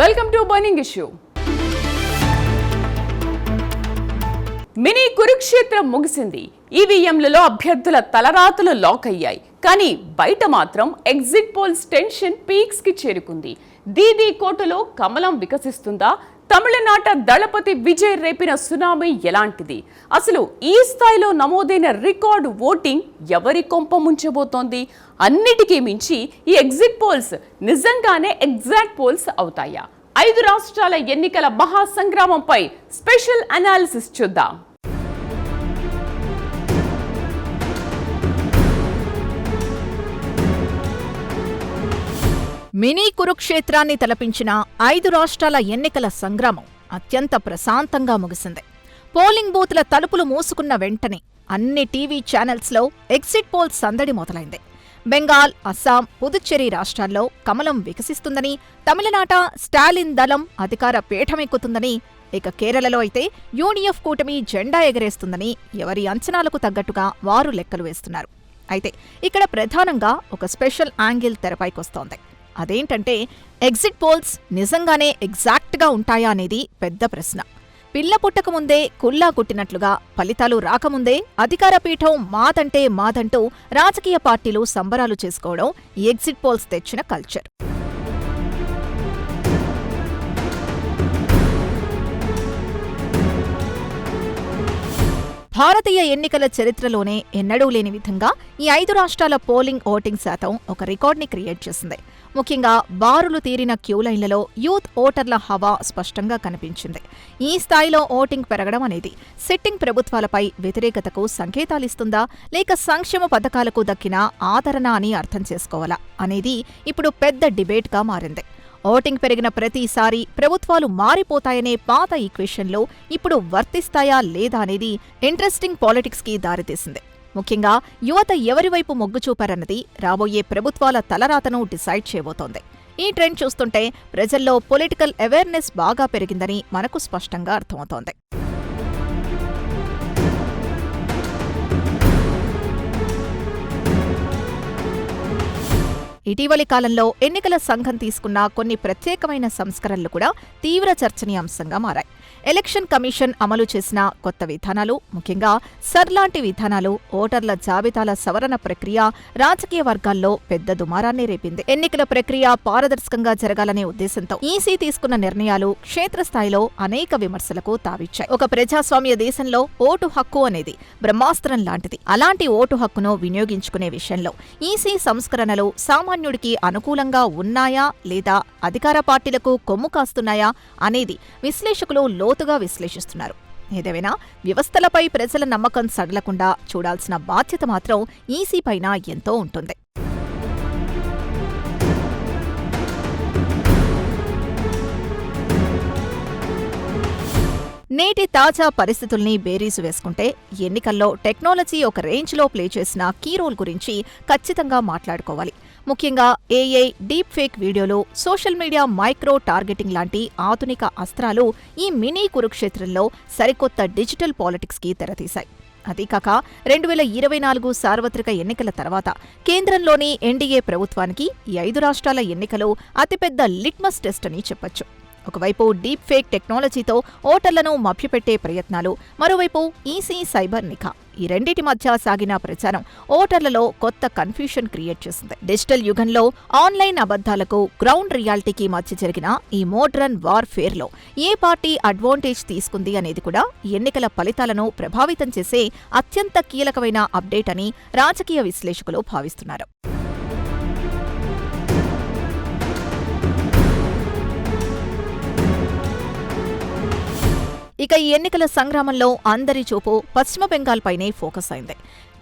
Welcome to burning issue. Mini కురుక్షేత్రం ముగిసింది. ఈవీఎంలలో అభ్యర్థుల తలరాతలు లాక్ అయ్యాయి. కానీ బయట మాత్రం ఎగ్జిట్ పోల్స్ టెన్షన్ పీక్స్ కి చేరుకుంది. దీదీ కోటలో కమలం వికసిస్తుందా? తమిళనాట దళపతి విజయ్ రేపిన సునామీ ఎలాంటిది? అసలు ఈ స్థాయిలో నమోదైన రికార్డు ఓటింగ్ ఎవరి కొంప ముంచబోతోంది? అన్నిటికీ మించి ఈ ఎగ్జిట్ పోల్స్ నిజంగానే ఎగ్జాక్ట్ పోల్స్ అవుతాయా? 5 రాష్ట్రాల ఎన్నికల మహాసంగ్రామంపై స్పెషల్ అనాలిసిస్ చూద్దాం. మినీ కురుక్షేత్రాన్ని తలపించిన 5 రాష్ట్రాల ఎన్నికల సంగ్రామం అత్యంత ప్రశాంతంగా ముగిసింది. పోలింగ్ బూత్ల తలుపులు మూసుకున్న వెంటనే అన్ని టీవీ ఛానల్స్లో ఎగ్జిట్ పోల్ సందడి మొదలైంది. బెంగాల్, అస్సాం, పుదుచ్చేరి రాష్ట్రాల్లో కమలం వికసిస్తుందని, తమిళనాట స్టాలిన్ దళం అధికార పీఠమెక్కుతుందని, ఇక కేరళలో అయితే యూడీఎఫ్ కూటమి జెండా ఎగరేస్తుందని ఎవరి అంచనాలకు తగ్గట్టుగా వారు లెక్కలు వేస్తున్నారు. అయితే ఇక్కడ ప్రధానంగా ఒక స్పెషల్ యాంగిల్ తెరపైకొస్తోంది. అదేంటంటే ఎగ్జిట్ పోల్స్ నిజంగానే ఎగ్జాక్ట్గా ఉంటాయా అనేది పెద్ద ప్రశ్న. పిల్ల పుట్టకముందే కుల్లా కుట్టినట్లుగా ఫలితాలు రాకముందే అధికార పీఠం మాదంటే మాదంటూ రాజకీయ పార్టీలు సంబరాలు చేసుకోవడం ఈ ఎగ్జిట్ పోల్స్ తెచ్చిన కల్చర్. భారతీయ ఎన్నికల చరిత్రలోనే ఎన్నడూ లేని విధంగా ఈ 5 రాష్ట్రాల పోలింగ్ ఓటింగ్ శాతం ఒక రికార్డ్ని క్రియేట్ చేసింది. ముఖ్యంగా బారులు తీరిన క్యూలైన్లలో యూత్ ఓటర్ల హవా స్పష్టంగా కనిపించింది. ఈ స్థాయిలో ఓటింగ్ పెరగడం అనేది సిట్టింగ్ ప్రభుత్వాలపై వ్యతిరేకతకు సంకేతాలిస్తుందా, లేక సంక్షేమ పథకాలకు దక్కిన ఆదరణ అని అర్థం చేసుకోవాలా అనేది ఇప్పుడు పెద్ద డిబేట్గా మారింది. ఓటింగ్ పెరిగిన ప్రతిసారి ప్రభుత్వాలు మారిపోతాయనే పాత ఈక్వేషన్లో ఇప్పుడు వర్తిస్తాయా లేదా అనేది ఇంట్రెస్టింగ్ పాలిటిక్స్కి దారితీసింది. ముఖ్యంగా యువత ఎవరివైపు మొగ్గు చూపారన్నది రాబోయే ప్రభుత్వాల తలరాతను డిసైడ్ చేయబోతోంది. ఈ ట్రెండ్ చూస్తుంటే ప్రజల్లో పొలిటికల్ అవేర్నెస్ బాగా పెరిగిందని మనకు స్పష్టంగా అర్థమవుతోంది. ఇటీవలి కాలంలో ఎన్నికల సంఘం తీసుకున్న కొన్ని ప్రత్యేకమైన సంస్కరణలు కూడా తీవ్ర చర్చనీయాంశంగా మారాయి. ఎలక్షన్ కమిషన్ అమలు చేసిన కొత్త విధానాలు, ముఖ్యంగా సర్లాంటి విధానాలు, ఓటర్ల జాబితాల సవరణ ప్రక్రియ రాజకీయ వర్గాల్లో పెద్ద దుమారాన్ని రేపింది. ఎన్నికల ప్రక్రియ పారదర్శకంగా జరగాలనే ఉద్దేశంతో ఈసీ తీసుకున్న నిర్ణయాలు క్షేత్రస్థాయిలో అనేక విమర్శలకు తావిచ్చాయి. ఒక ప్రజాస్వామ్య దేశంలో ఓటు హక్కు అనేది బ్రహ్మాస్త్రం లాంటిది. అలాంటి ఓటు హక్కును వినియోగించుకునే విషయంలో ఈసీ సంస్కరణలు సామాన్యుడికి అనుకూలంగా ఉన్నాయా లేదా అధికార పార్టీలకు కొమ్ము కాస్తున్నాయా అనేది విశ్లేషకులు లోతుగా విశ్లేషిస్తున్నారు. ఏదేమైనా వ్యవస్థలపై ప్రజల నమ్మకం సడలకుండా చూడాల్సిన బాధ్యత మాత్రం ఈసీ పైన ఎంతో ఉంటుంది. నేటి తాజా పరిస్థితుల్ని బేరీజు వేసుకుంటే ఎన్నికల్లో టెక్నాలజీ ఒక రేంజ్లో ప్లే చేసిన కీ రోల్ గురించి ఖచ్చితంగా మాట్లాడుకోవాలి. ముఖ్యంగా ఏఐ, డీప్ ఫేక్ వీడియోలు, సోషల్ మీడియా మైక్రో టార్గెటింగ్ లాంటి ఆధునిక అస్త్రాలు ఈ మినీ కురుక్షేత్రంలో సరికొత్త డిజిటల్ పాలిటిక్స్కి తెరతీశాయి. అదీకాక 2024 సార్వత్రిక ఎన్నికల తర్వాత కేంద్రంలోని ఎన్డీఏ ప్రభుత్వానికి ఈ 5 రాష్ట్రాల ఎన్నికలు అతిపెద్ద లిట్మస్ టెస్ట్ అని చెప్పొచ్చు. ఒకవైపు డీప్ ఫేక్ టెక్నాలజీతో ఓటర్లను మభ్యపెట్టే ప్రయత్నాలు, మరోవైపు ఈసీ సైబర్ నిఘా. ఈ రెండింటి మధ్య సాగిన ప్రచారం ఓటర్లలో కొత్త కన్ఫ్యూషన్ క్రియేట్ చేసింది. డిజిటల్ యుగంలో ఆన్లైన్ అబద్ధాలకు, గ్రౌండ్ రియాలిటీకి మధ్య జరిగిన ఈ మోడ్రన్ వార్ ఫేర్లో ఏ పార్టీ అడ్వాంటేజ్ తీసుకుంది అనేది కూడా ఎన్నికల ఫలితాలను ప్రభావితం చేసే అత్యంత కీలకమైన అప్డేట్ అని రాజకీయ విశ్లేషకులు భావిస్తున్నారు. ఇక ఈ ఎన్నికల సంగ్రామంలో అందరి చూపు పశ్చిమ బెంగాల్ పైనే ఫోకస్ అయింది.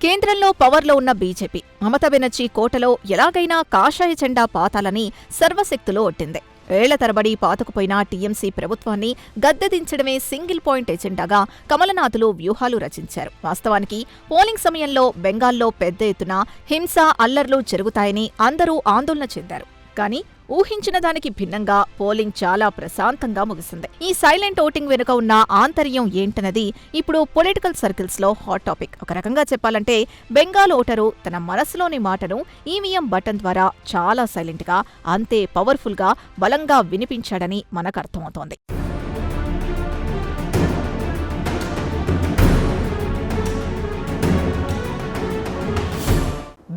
కేంద్రంలో పవర్లో ఉన్న బీజేపీ మమతా బెనర్జీ కోటలో ఎలాగైనా కాషాయ జెండా పాతాలని సర్వశక్తులు ఒట్టింది. ఏళ్ల తరబడి పాతుకుపోయిన టీఎంసీ ప్రభుత్వాన్ని గద్దెదించడమే సింగిల్ పాయింట్ ఎజెండాగా కమలనాథులు వ్యూహాలు రచించారు. వాస్తవానికి పోలింగ్ సమయంలో బెంగాల్లో పెద్ద ఎత్తున హింస, అల్లర్లు జరుగుతాయని అందరూ ఆందోళన చెందారు. కానీ ఊహించిన దానికి భిన్నంగా పోలింగ్ చాలా ప్రశాంతంగా ముగిసింది. ఈ సైలెంట్ ఓటింగ్ వెనుక ఉన్న ఆంతర్యం ఏంటన్నది ఇప్పుడు పొలిటికల్ సర్కిల్స్ లో హాట్ టాపిక్. ఒక రకంగా చెప్పాలంటే బెంగాల్ ఓటరు తన మనసులోని మాటను ఈవీఎం బటన్ ద్వారా చాలా సైలెంట్ గా, అంతే పవర్ఫుల్ గా, బలంగా వినిపించాడని మనకు అర్థమవుతోంది.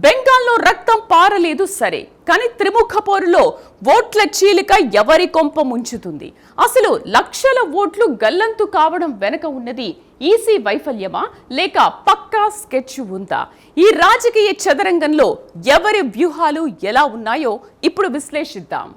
బెంగాల్లో రక్తం పారలేదు సరే, కానీ త్రిముఖ పోరులో ఓట్ల చీలిక ఎవరి కొంప ముంచుతుంది? అసలు లక్షల ఓట్లు గల్లంతు కావడం వెనక ఉన్నది ఈసీ వైఫల్యమా, లేక పక్కా స్కెచ్ ఉందా? ఈ రాజకీయ చదరంగంలో ఎవరి వ్యూహాలు ఎలా ఉన్నాయో ఇప్పుడు విశ్లేషిద్దాం.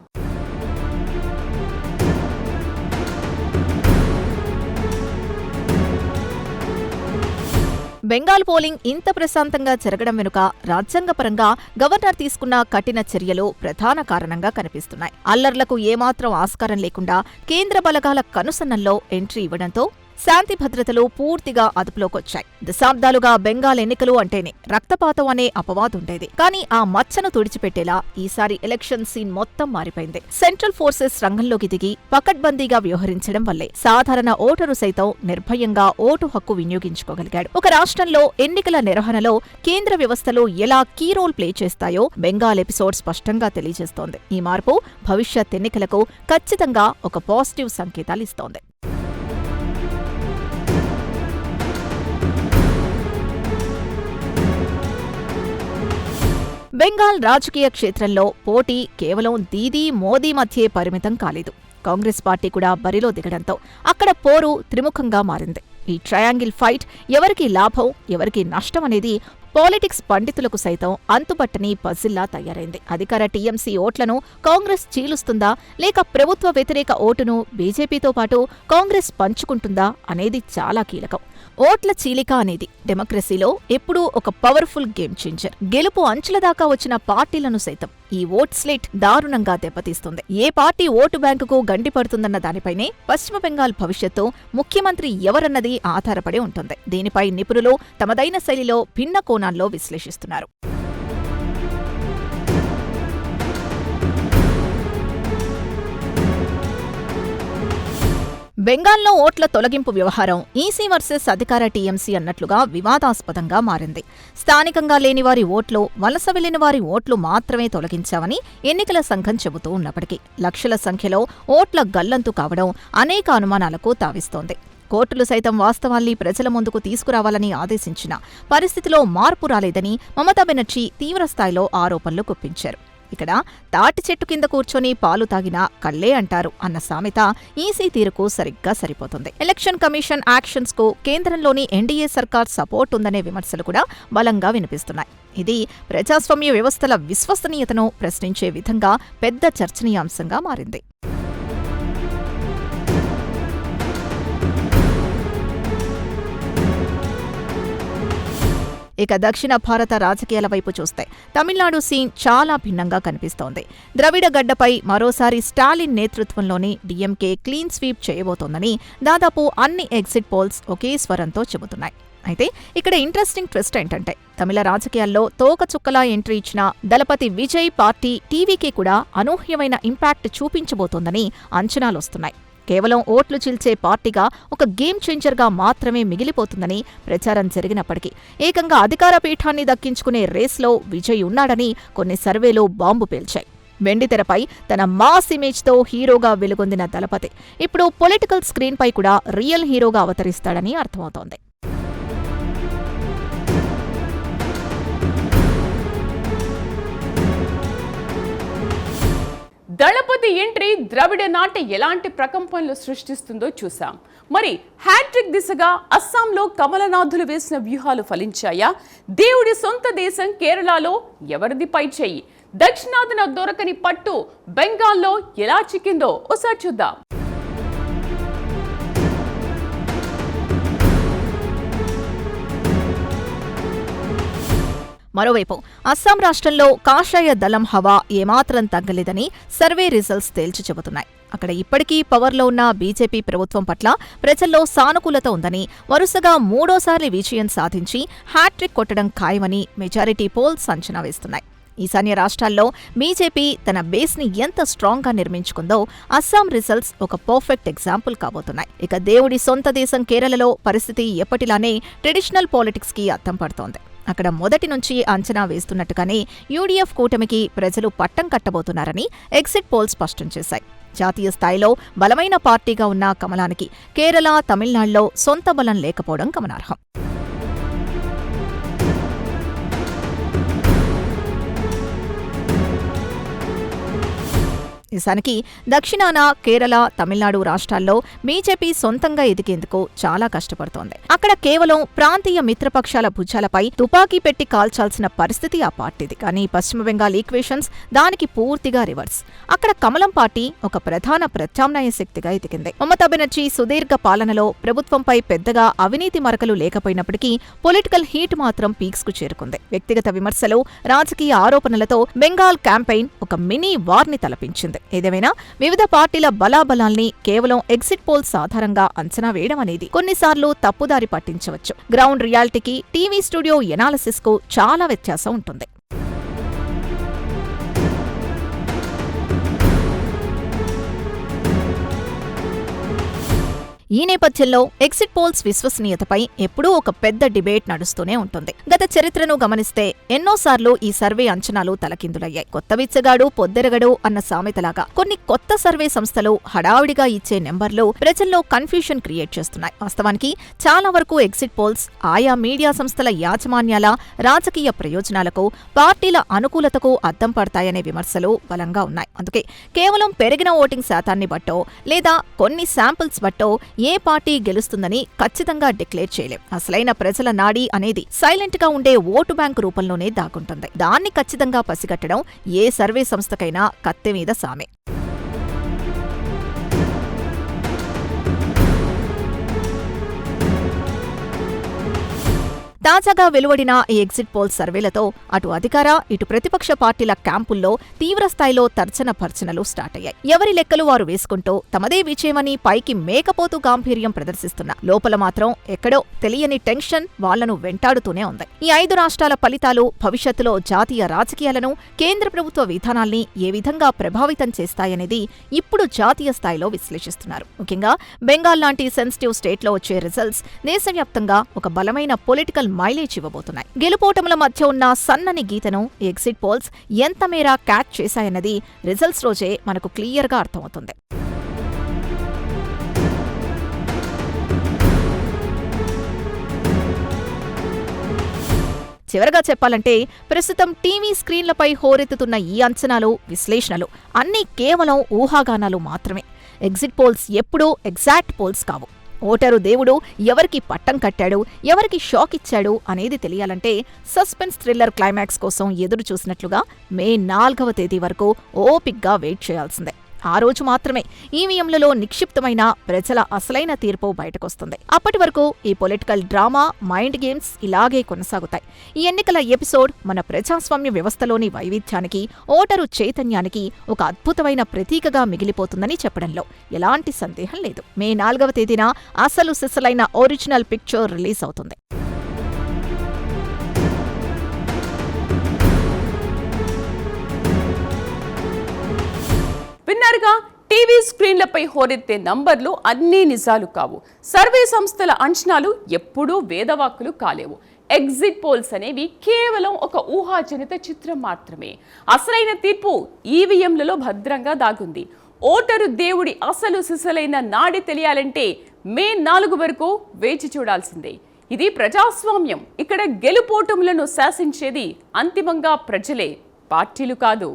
బెంగాల్ పోలింగ్ ఇంత ప్రశాంతంగా జరగడం వెనుక రాజ్యాంగపరంగా గవర్నర్ తీసుకున్న కఠిన చర్యలు ప్రధాన కారణంగా కనిపిస్తున్నాయి. అల్లర్లకు ఏమాత్రం ఆస్కారం లేకుండా కేంద్ర బలగాల కనుసన్నల్లో ఎంట్రీ ఇవ్వడంతో శాంతి భద్రతలు పూర్తిగా అదుపులోకొచ్చాయి. దశాబ్దాలుగా బెంగాల్ ఎన్నికలు అంటేనే రక్తపాతం అనే అపవాదుండేది. కానీ ఆ మచ్చను తుడిచిపెట్టేలా ఈసారి ఎలక్షన్ సీన్ మొత్తం మారిపోయింది. సెంట్రల్ ఫోర్సెస్ రంగంలోకి దిగి పకడ్బందీగా వ్యవహరించడం వల్లే సాధారణ ఓటరు సైతం నిర్భయంగా ఓటు హక్కు వినియోగించుకోగలిగాడు. ఒక రాష్ట్రంలో ఎన్నికల నిర్వహణలో కేంద్ర వ్యవస్థలు ఎలా కీ రోల్ ప్లే చేస్తాయో బెంగాల్ ఎపిసోడ్ స్పష్టంగా తెలియజేస్తోంది. ఈ మార్పు భవిష్యత్ ఎన్నికలకు ఖచ్చితంగా ఒక పాజిటివ్ సంకేతాలిస్తోంది. బెంగాల్ రాజకీయ క్షేత్రంలో పోటీ కేవలం దీదీ మోదీ మధ్యే పరిమితం కాలేదు. కాంగ్రెస్ పార్టీ కూడా బరిలో దిగడంతో అక్కడ పోరు త్రిముఖంగా మారింది. ఈ ట్రయాంగిల్ ఫైట్ ఎవరికి లాభం, ఎవరికి నష్టం అనేది పాలిటిక్స్ పండితులకు సైతం అంతుపట్టని పజిల్లా తయారైంది. అధికార టీఎంసీ ఓట్లను కాంగ్రెస్ చీలుస్తుందా, లేక ప్రభుత్వ వ్యతిరేక ఓటును బీజేపీతో పాటు కాంగ్రెస్ పంచుకుంటుందా అనేది చాలా కీలకం. ఓట్ల చీలిక అనేది డెమోక్రసీలో ఎప్పుడూ ఒక పవర్ఫుల్ గేమ్ చేంజర్. గెలుపు అంచుల దాకా వచ్చిన పార్టీలను సైతం ఈ ఓట్ స్లిట్ దారుణంగా దెబ్బతీస్తుంది. ఏ పార్టీ ఓటు బ్యాంకుకు గండిపడుతుందన్న దానిపైనే పశ్చిమ బెంగాల్ భవిష్యత్తు, ముఖ్యమంత్రి ఎవరన్నది ఆధారపడి ఉంటుంది. దీనిపై నిపుణులు తమదైన శైలిలో భిన్న కోణాల్లో విశ్లేషిస్తున్నారు. బెంగాల్లో ఓట్ల తొలగింపు వ్యవహారం ఈసీ వర్సెస్ అధికార టీఎంసీ అన్నట్లుగా వివాదాస్పదంగా మారింది. స్థానికంగా లేని వారి ఓట్లు, వలస వెళ్లిన వారి ఓట్లు మాత్రమే తొలగించామని ఎన్నికల సంఘం చెబుతూ ఉన్నప్పటికీ లక్షల సంఖ్యలో ఓట్ల గల్లంతు కావడం అనేక అనుమానాలకు తావిస్తోంది. కోర్టులు సైతం వాస్తవాల్ని ప్రజల ముందుకు తీసుకురావాలని ఆదేశించిన పరిస్థితిలో మార్పు రాలేదని మమతా బెనర్జీ తీవ్రస్థాయిలో ఆరోపణలు గుప్పించారు. ఇక్కడ తాటి చెట్టు కింద కూర్చొని పాలు తాగినా కళ్ళే అంటారు అన్న సామెత ఈసీ తీరుకు సరిగ్గా సరిపోతుంది. ఎలక్షన్ కమిషన్ యాక్షన్స్ కు కేంద్రంలోని ఎన్డీఏ సర్కార్ సపోర్ట్ ఉందనే విమర్శలు కూడా బలంగా వినిపిస్తున్నాయి. ఇది ప్రజాస్వామ్య వ్యవస్థల విశ్వసనీయతను ప్రశ్నించే విధంగా పెద్ద చర్చనీయాంశంగా మారింది. ఇక దక్షిణ భారత రాజకీయాల వైపు చూస్తే తమిళనాడు సీన్ చాలా భిన్నంగా కనిపిస్తోంది. ద్రవిడ గడ్డపై మరోసారి స్టాలిన్ నేతృత్వంలోని డీఎంకే క్లీన్ స్వీప్ చేయబోతోందని దాదాపు అన్ని ఎగ్జిట్ పోల్స్ ఒకే స్వరంతో చెబుతున్నాయి. అయితే ఇక్కడ ఇంట్రెస్టింగ్ ట్విస్ట్ ఏంటంటే తమిళ రాజకీయాల్లో తోకచుక్కలా ఎంట్రీ ఇచ్చిన దళపతి విజయ్ పార్టీ టీవీకే కూడా అనూహ్యమైన ఇంపాక్ట్ చూపించబోతోందని అంచనాలొస్తున్నాయి. కేవలం ఓట్లు చీల్చే పార్టీగా ఒక గేమ్ చేంజర్గా మాత్రమే మిగిలిపోతుందని ప్రచారం జరిగినప్పటికీ ఏకంగా అధికార పీఠాన్ని దక్కించుకునే రేస్లో విజయ్ ఉన్నాడని కొన్ని సర్వేలు బాంబు పేల్చాయి. వెండితెరపై తన మాస్ ఇమేజ్తో హీరోగా వెలుగొందిన దళపతి ఇప్పుడు పొలిటికల్ స్క్రీన్పై కూడా రియల్ హీరోగా అవతరిస్తాడని అర్థమవుతోంది. దళపతి ఎంట్రీ ద్రవిడ నాట ఎలాంటి ప్రకంపనలు సృష్టిస్తుందో చూసాం. మరి హ్యాట్రిక్ దిశగా అస్సాంలో కమలనాథులు వేసిన వ్యూహాలు ఫలించాయా? దేవుడి సొంత దేశం కేరళలో ఎవరిది పై చెయ్యి? దక్షిణాదిన దొరకని పట్టు బెంగాల్లో ఎలా చిక్కిందో ఒకసారి చూద్దాం. మరోవైపు అస్సాం రాష్ట్రంలో కాషాయ దళం హవా ఏమాత్రం తగ్గలేదని సర్వే రిజల్ట్స్ తేల్చి చెబుతున్నాయి. అక్కడ ఇప్పటికీ పవర్లో ఉన్న బీజేపీ ప్రభుత్వం పట్ల ప్రజల్లో సానుకూలత ఉందని, వరుసగా మూడోసారి విజయం సాధించి హ్యాట్రిక్ కొట్టడం ఖాయమని మెజారిటీ పోల్స్ అంచనా వేస్తున్నాయి. ఈశాన్య రాష్ట్రాల్లో బీజేపీ తన బేస్ని ఎంత స్ట్రాంగ్గా నిర్మించుకుందో అస్సాం రిజల్ట్స్ ఒక పర్ఫెక్ట్ ఎగ్జాంపుల్ కాబోతున్నాయి. ఇక దేవుడి సొంత దేశం కేరళలో పరిస్థితి ఎప్పటిలానే ట్రెడిషనల్ పాలిటిక్స్కి అద్దం పడుతోంది. అక్కడ మొదటి నుంచి అంచనా వేస్తున్నట్టుగానే యూడీఎఫ్ కూటమికి ప్రజలు పట్టం కట్టబోతున్నారని ఎగ్జిట్ పోల్స్ స్పష్టం చేశాయి. జాతీయ స్థాయిలో బలమైన పార్టీగా ఉన్న కమలానికి కేరళ, తమిళనాడులో సొంత బలం లేకపోవడం గమనార్హం. నిజానికి దక్షిణాన కేరళ, తమిళనాడు రాష్ట్రాల్లో బీజేపీ సొంతంగా ఎదిగేందుకు చాలా కష్టపడుతోంది. అక్కడ కేవలం ప్రాంతీయ మిత్రపక్షాల భుజాలపై తుపాకీ పెట్టి కాల్చాల్సిన పరిస్థితి ఆ పార్టీది. కానీ పశ్చిమ బెంగాల్ ఈక్వేషన్స్ దానికి పూర్తిగా రివర్స్. అక్కడ కమలం పార్టీ ఒక ప్రధాన ప్రత్యామ్నాయ శక్తిగా ఎదిగింది. మమతా బెనర్జీ సుదీర్ఘ పాలనలో ప్రభుత్వంపై పెద్దగా అవినీతి మరకలు లేకపోయినప్పటికీ పొలిటికల్ హీట్ మాత్రం పీక్స్ కు చేరుకుంది. వ్యక్తిగత విమర్శలు, రాజకీయ ఆరోపణలతో బెంగాల్ క్యాంపెయిన్ ఒక మినీ వార్ ని తలపించింది. ఏదేమైనా వివిధ పార్టీల బలాబలాల్ని కేవలం ఎగ్జిట్ పోల్స్ ఆధారంగా అంచనా వేయడం అనేది కొన్నిసార్లు తప్పుదారి పట్టించవచ్చు. గ్రౌండ్ రియాలిటీకి, టీవీ స్టూడియో ఎనాలిసిస్ కు చాలా వ్యత్యాసం ఉంటుంది. ఈ నేపథ్యంలో ఎగ్జిట్ పోల్స్ విశ్వసనీయతపై ఎప్పుడూ ఒక పెద్ద డిబేట్ నడుస్తూనే ఉంటుంది. గత చరిత్రను గమనిస్తే ఎన్నోసార్లు ఈ సర్వే అంచనాలు తలకిందులయ్యాయి. కొత్త విచ్చగాడు పొద్దెరగడు అన్న సామెతలాగా కొన్ని కొత్త సర్వే సంస్థలు హడావుడిగా ఇచ్చే నెంబర్లు ప్రజల్లో కన్ఫ్యూషన్ క్రియేట్ చేస్తున్నాయి. వాస్తవానికి చాలా వరకు ఎగ్జిట్ పోల్స్ ఆయా మీడియా సంస్థల యాజమాన్యాల రాజకీయ ప్రయోజనాలకు, పార్టీల అనుకూలతకు అద్దం పడతాయనే విమర్శలు బలంగా ఉన్నాయి. అందుకే కేవలం పెరిగిన ఓటింగ్ శాతాన్ని బట్టో లేదా కొన్ని శాంపిల్స్ బట్టో ఏ పార్టీ గెలుస్తుందని ఖచ్చితంగా డిక్లేర్ చేయలేం. అసలైన ప్రజల నాడి అనేది సైలెంట్ గా ఉండే ఓటు బ్యాంకు రూపంలోనే దాగుంటుంది. దాన్ని ఖచ్చితంగా పసిగట్టడం ఏ సర్వే సంస్థకైనా కత్తి మీద సామే. తాజాగా వెలువడిన ఈ ఎగ్జిట్ పోల్ సర్వేలతో అటు అధికార, ఇటు ప్రతిపక్ష పార్టీల క్యాంపుల్లో తీవ్రస్థాయిలో తర్జన భర్జనలు స్టార్ట్ అయ్యాయి. ఎవరి లెక్కలు వారు వేసుకుంటూ తమదే విజయమని పైకి మేకపోతూ గాంభీర్యం ప్రదర్శిస్తున్నా లోపల మాత్రం ఎక్కడో తెలియని టెన్షన్ వాళ్లను వెంటాడుతూనే ఉంది. ఈ 5 రాష్ట్రాల ఫలితాలు భవిష్యత్తులో జాతీయ రాజకీయాలను, కేంద్ర ప్రభుత్వ విధానాల్ని ఏ విధంగా ప్రభావితం చేస్తాయనేది ఇప్పుడు జాతీయ స్థాయిలో విశ్లేషిస్తున్నారు. ముఖ్యంగా బెంగాల్ లాంటి సెన్సిటివ్ స్టేట్లో వచ్చే రిజల్ట్స్ దేశవ్యాప్తంగా ఒక బలమైన పొలిటికల్ మైలేజ్ ఇవ్వబోతున్నాయి. గెలుపోటముల మధ్య ఉన్న సన్నని గీతను ఎగ్జిట్ పోల్స్ ఎంత మేర క్యాచ్ చేశాయన్నది రిజల్ట్స్ రోజే మనకు క్లియర్గా అర్థమవుతుంది. చివరగా చెప్పాలంటే ప్రస్తుతం టీవీ స్క్రీన్లపై హోరెత్తుతున్న ఈ అంచనాలు, విశ్లేషణలు అన్నీ కేవలం ఊహాగానాలు మాత్రమే. ఎగ్జిట్ పోల్స్ ఎప్పుడూ ఎగ్జాక్ట్ పోల్స్ కావు. ఓటరు దేవుడు ఎవరికి పట్టం కట్టాడు, ఎవరికి షాక్ ఇచ్చాడు అనేది తెలియాలంటే సస్పెన్స్ థ్రిల్లర్ క్లైమాక్స్ కోసం ఎదురు చూసినట్లుగా మే 4వ తేదీ వరకు ఓపిక్గా వెయిట్ చేయాల్సిందే. ఆ రోజు మాత్రమే ఈవీఎంలలో నిక్షిప్తమైన ప్రజల అసలైన తీర్పు బయటకొస్తుంది. అప్పటి వరకు ఈ పొలిటికల్ డ్రామా, మైండ్ గేమ్స్ ఇలాగే కొనసాగుతాయి. ఈ ఎన్నికల ఎపిసోడ్ మన ప్రజాస్వామ్య వ్యవస్థలోని వైవిధ్యానికి, ఓటరు చైతన్యానికి ఒక అద్భుతమైన ప్రతీకగా మిగిలిపోతుందని చెప్పడంలో ఎలాంటి సందేహం లేదు. మే 4వ తేదీన అసలు సిసలైన ఒరిజినల్ పిక్చర్ రిలీజ్ అవుతుంది. విన్నారుగా, టీవీ స్క్రీన్లపై హోరెత్తే నంబర్లు అన్నీ నిజాలు కావు. సర్వే సంస్థల అంచనాలు ఎప్పుడూ వేదవాక్కులు కాలేవు. ఎగ్జిట్ పోల్స్ అనేవి కేవలం ఒక ఊహాజనిత చిత్రం మాత్రమే. అసలైన తీర్పు ఈవీఎంలలో భద్రంగా దాగుంది. ఓటరు దేవుడి అసలు సిసలైన నాడి తెలియాలంటే మే 4 వరకు వేచి చూడాల్సిందే. ఇది ప్రజాస్వామ్యం. ఇక్కడ గెలుపోటములను శాసించేది అంతిమంగా ప్రజలే, పార్టీలు కాదు.